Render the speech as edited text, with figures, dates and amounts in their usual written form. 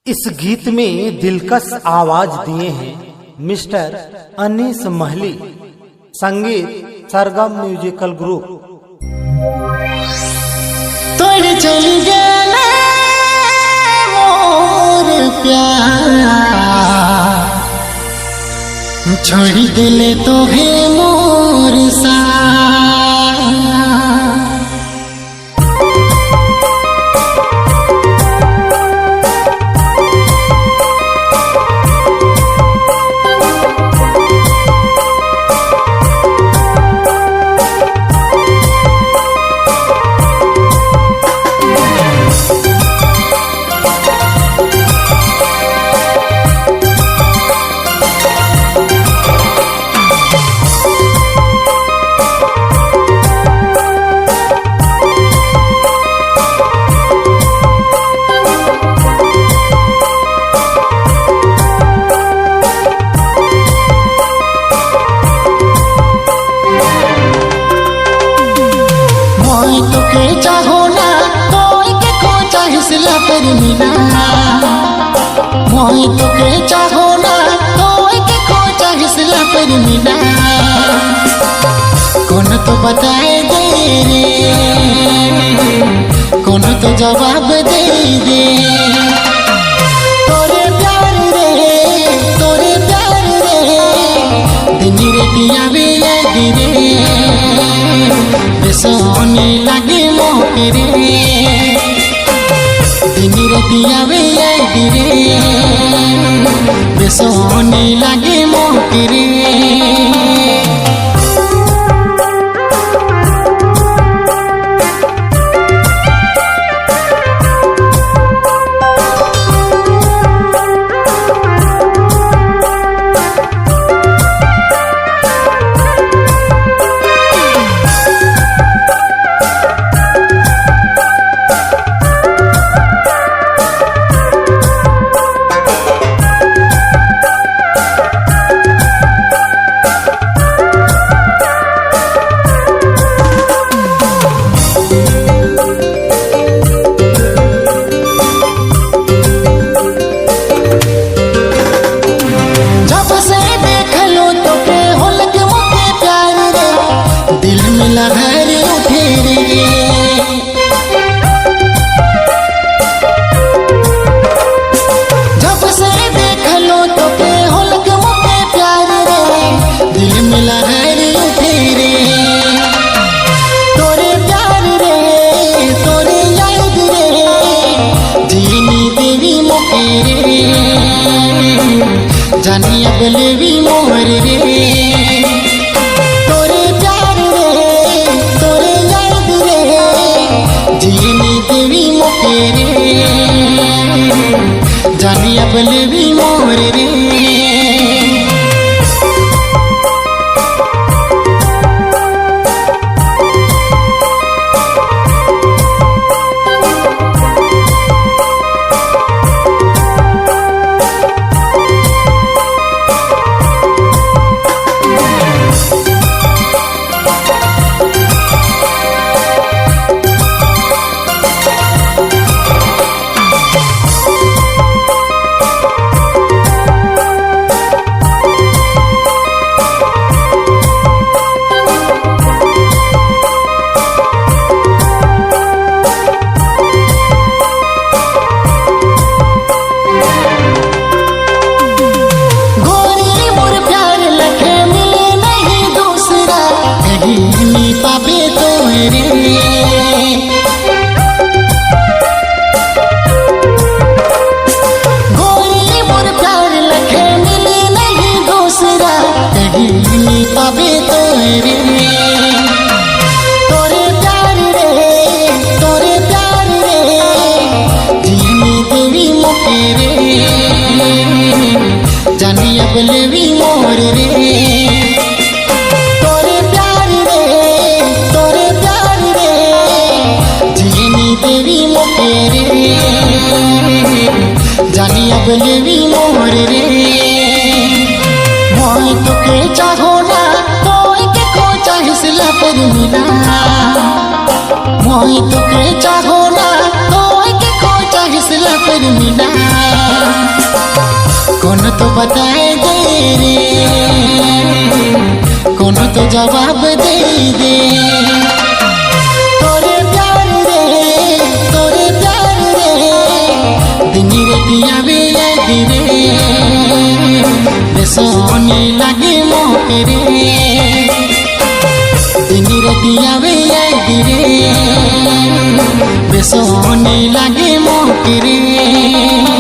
इस गीत में दिलकश आवाज दिए हैं मिस्टर अनीस महली। संगीत सरगम म्यूजिकल ग्रुप। तोड़ चल गया मोर प्यार, छोड़ दिले तो है मोर सा। चाहो ना कोई के को चाहिए पर मिला, मोई तो के चाहो ना कोई के को चाहिए पर मिला। कौन तो बताए दे रे, कौन तो जवाब दे दे। तोरे प्यार रे, तोरे प्यार रे, दिन रेटिया भी गिरे सोनी लगे मोके रे, दिन रतिया वे गिरे सोनी लगे मोके रे। जानिया बलेवी मोर रे, तोरे प्यार रे, तोरे याद रे, जीनी देवी मोके रे। जानिया बलेवी मोर रे। पापे तो रे गोरी मोर प्यार लखे मिले नहीं दूसरा, कहीं पापे तो रे। तोरे प्यार रे, तोरे प्यार रे, जीनी देवी मोके रे। जानिया बलेवी मोर रे। जानिया बलेवी मोर रे, मोई तो के चाहो ना कोई के को चाहिए पर मिला। मोई तो के चाहो ना कोई के को चाहिए पर मिला। बताए दे रे, कोनो तो जवाब दे दे। तोरे प्यार रे, तोरे प्यार रे, दिन रतिया भी याद रे, बेसोनी लगे मोके रे, दिन रतिया भी याद रे, बेसोनी लगे मोके रे।